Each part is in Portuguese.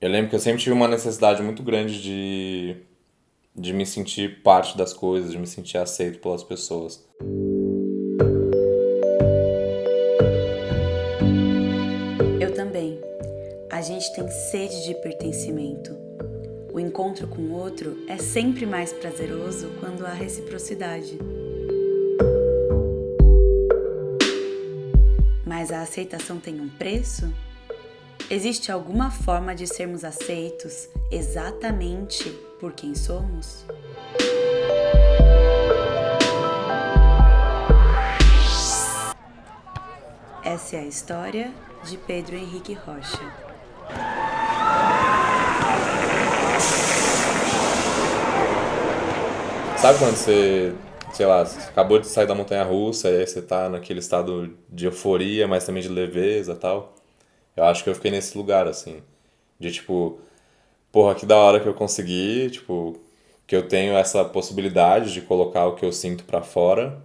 Eu lembro que eu sempre tive uma necessidade muito grande de me sentir parte das coisas, de me sentir aceito pelas pessoas. Eu também. A gente tem sede de pertencimento. O encontro com o outro é sempre mais prazeroso quando há reciprocidade. Mas a aceitação tem um preço? Existe alguma forma de sermos aceitos exatamente por quem somos? Essa é a história de Pedro Henrique Rocha. Sabe quando você, sei lá, você acabou de sair da montanha-russa e aí você tá naquele estado de euforia, mas também de leveza e tal? Eu acho que eu fiquei nesse lugar, assim, de tipo, porra, que da hora que eu consegui, tipo, que eu tenho essa possibilidade de colocar o que eu sinto pra fora,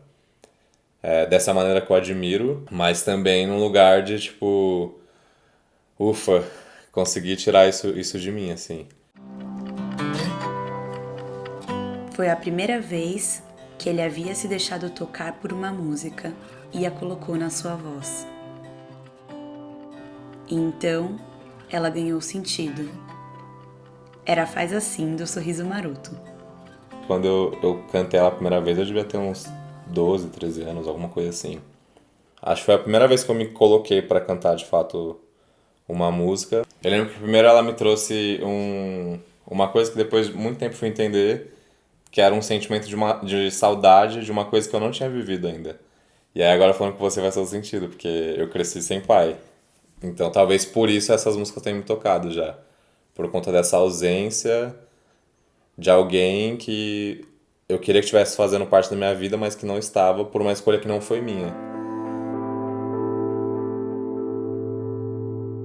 dessa maneira que eu admiro, mas também num lugar de tipo, ufa, consegui tirar isso de mim, assim. Foi a primeira vez que ele havia se deixado tocar por uma música e a colocou na sua voz. E então ela ganhou sentido. Era Faz Assim do Sorriso Maroto. Quando eu cantei ela a primeira vez, eu devia ter uns 12, 13 anos, alguma coisa assim. Acho que foi a primeira vez que eu me coloquei pra cantar de fato uma música. Eu lembro que primeiro ela me trouxe uma coisa que depois de muito tempo fui entender, que era um sentimento de saudade de uma coisa que eu não tinha vivido ainda. E aí agora falando com você vai fazer sentido, porque eu cresci sem pai. Então talvez por isso essas músicas tenham me tocado já. Por conta dessa ausência de alguém que eu queria que estivesse fazendo parte da minha vida, mas que não estava por uma escolha que não foi minha.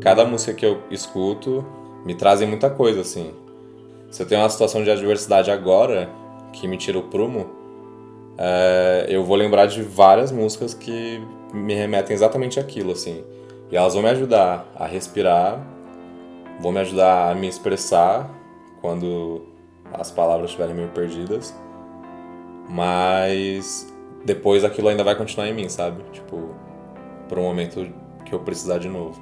Cada música que eu escuto me trazem muita coisa, assim. Se eu tenho uma situação de adversidade agora, que me tira o prumo, eu vou lembrar de várias músicas que me remetem exatamente àquilo, assim. E elas vão me ajudar a respirar, vão me ajudar a me expressar quando as palavras estiverem meio perdidas, mas depois aquilo ainda vai continuar em mim, sabe? Tipo, por um momento que eu precisar de novo.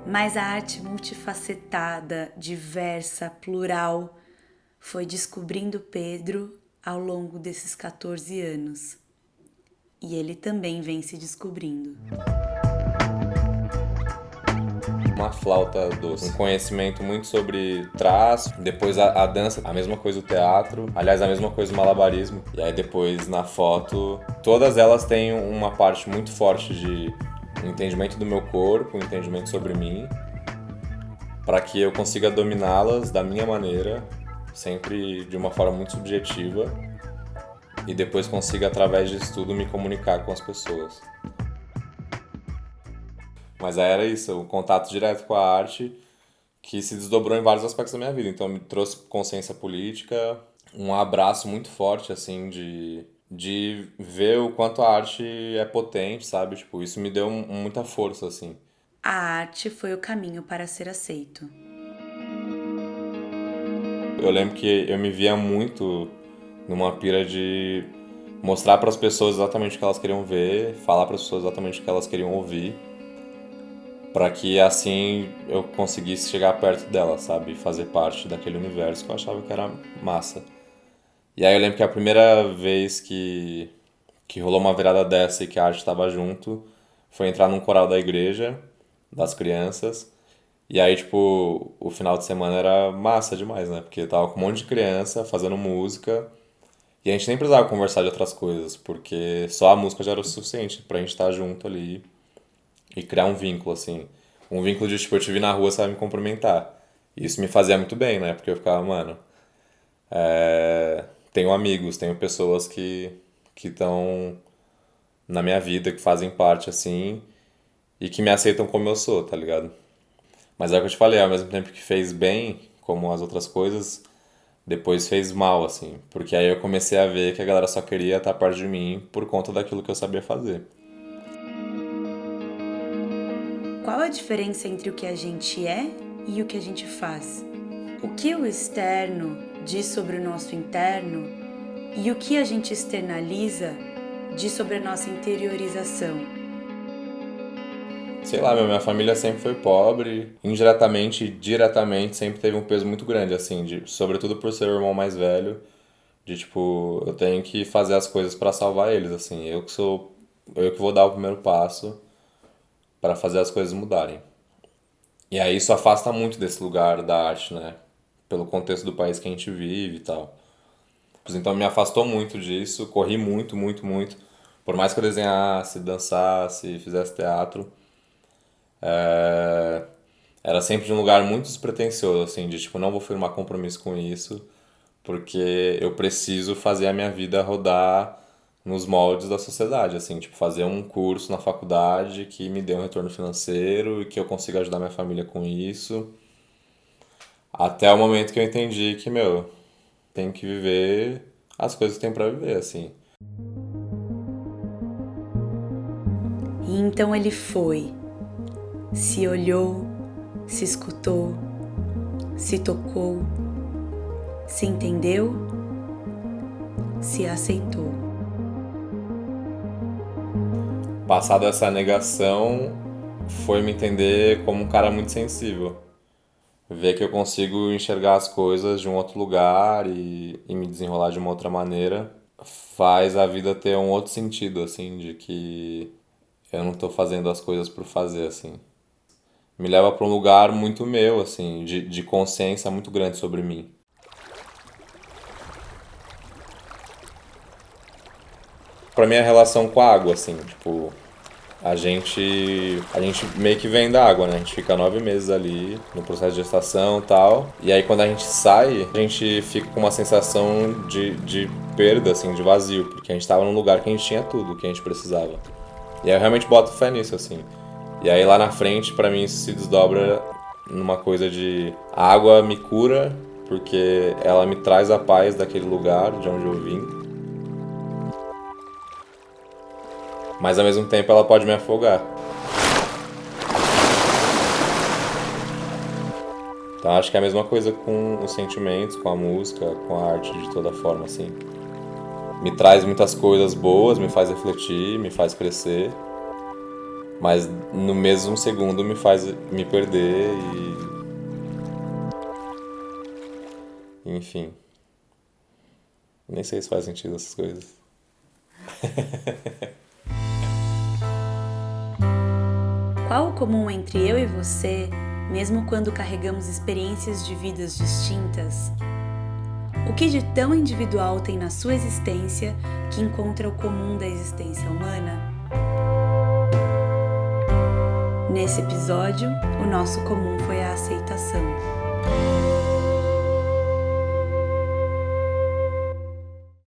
Mas a arte multifacetada, diversa, plural, foi descobrindo Pedro ao longo desses 14 anos. E ele também vem se descobrindo. Uma flauta doce, um conhecimento muito sobre traço, depois a dança, a mesma coisa o teatro, aliás, a mesma coisa o malabarismo, e aí depois na foto, todas elas têm uma parte muito forte de um entendimento do meu corpo, um entendimento sobre mim, para que eu consiga dominá-las da minha maneira, sempre de uma forma muito subjetiva, e depois consiga, através disso tudo, me comunicar com as pessoas. Mas aí era isso, o contato direto com a arte que se desdobrou em vários aspectos da minha vida. Então me trouxe consciência política, um abraço muito forte, assim, de ver o quanto a arte é potente, sabe? Tipo, isso me deu muita força, assim. A arte foi o caminho para ser aceito. Eu lembro que eu me via muito numa pira de mostrar para as pessoas exatamente o que elas queriam ver, falar para as pessoas exatamente o que elas queriam ouvir, para que assim eu conseguisse chegar perto dela, sabe? Fazer parte daquele universo que eu achava que era massa. E aí eu lembro que a primeira vez que rolou uma virada dessa e que a arte estava junto foi entrar num coral da igreja, das crianças. E aí, tipo, o final de semana era massa demais, né? Porque tava com um monte de criança fazendo música e a gente nem precisava conversar de outras coisas, porque só a música já era o suficiente pra gente estar junto ali e criar um vínculo, assim. Um vínculo de, tipo, eu te vi na rua, você vai me cumprimentar. E isso me fazia muito bem, né? Porque eu ficava, mano, tenho amigos, tenho pessoas que estão na minha vida, que fazem parte, assim, e que me aceitam como eu sou, tá ligado? Mas é o que eu te falei, ao mesmo tempo que fez bem, como as outras coisas, depois fez mal, assim. Porque aí eu comecei a ver que a galera só queria estar perto de mim por conta daquilo que eu sabia fazer. Qual a diferença entre o que a gente é e o que a gente faz? O que o externo diz sobre o nosso interno e o que a gente externaliza diz sobre a nossa interiorização? Sei lá, minha família sempre foi pobre, indiretamente e diretamente sempre teve um peso muito grande, assim, sobretudo por ser o irmão mais velho, de tipo, eu tenho que fazer as coisas pra salvar eles, assim, eu que vou dar o primeiro passo pra fazer as coisas mudarem. E aí isso afasta muito desse lugar da arte, né? Pelo contexto do país que a gente vive e tal. Então me afastou muito disso, corri muito, muito, muito. Por mais que eu desenhasse, dançasse, fizesse teatro, era sempre de um lugar muito despretensioso, assim, de tipo, não vou firmar compromisso com isso, porque eu preciso fazer a minha vida rodar nos moldes da sociedade, assim, tipo, fazer um curso na faculdade que me dê um retorno financeiro e que eu consiga ajudar minha família com isso. Até o momento que eu entendi que, meu, tenho que viver as coisas que tem pra viver, assim. E então ele foi, se olhou, se escutou, se tocou, se entendeu, se aceitou. Passado essa negação, foi me entender como um cara muito sensível. Ver que eu consigo enxergar as coisas de um outro lugar e me desenrolar de uma outra maneira faz a vida ter um outro sentido, assim, de que eu não tô fazendo as coisas por fazer, assim. Me leva para um lugar muito meu, assim, de consciência muito grande sobre mim. Pra mim, a relação com a água, assim, tipo, a gente meio que vem da água, né? A gente fica 9 meses ali no processo de gestação e tal. E aí quando a gente sai, a gente fica com uma sensação de perda, assim, de vazio. Porque a gente tava num lugar que a gente tinha tudo, que a gente precisava. E aí eu realmente boto fé nisso, assim. E aí lá na frente, pra mim, isso se desdobra numa coisa de... A água me cura, porque ela me traz a paz daquele lugar de onde eu vim. Mas ao mesmo tempo ela pode me afogar. Então acho que é a mesma coisa com os sentimentos, com a música, com a arte de toda forma, assim. Me traz muitas coisas boas, me faz refletir, me faz crescer, mas no mesmo segundo me faz me perder e... Enfim. Nem sei se faz sentido essas coisas. Qual o comum entre eu e você, mesmo quando carregamos experiências de vidas distintas? O que de tão individual tem na sua existência que encontra o comum da existência humana? Nesse episódio, o nosso comum foi a aceitação.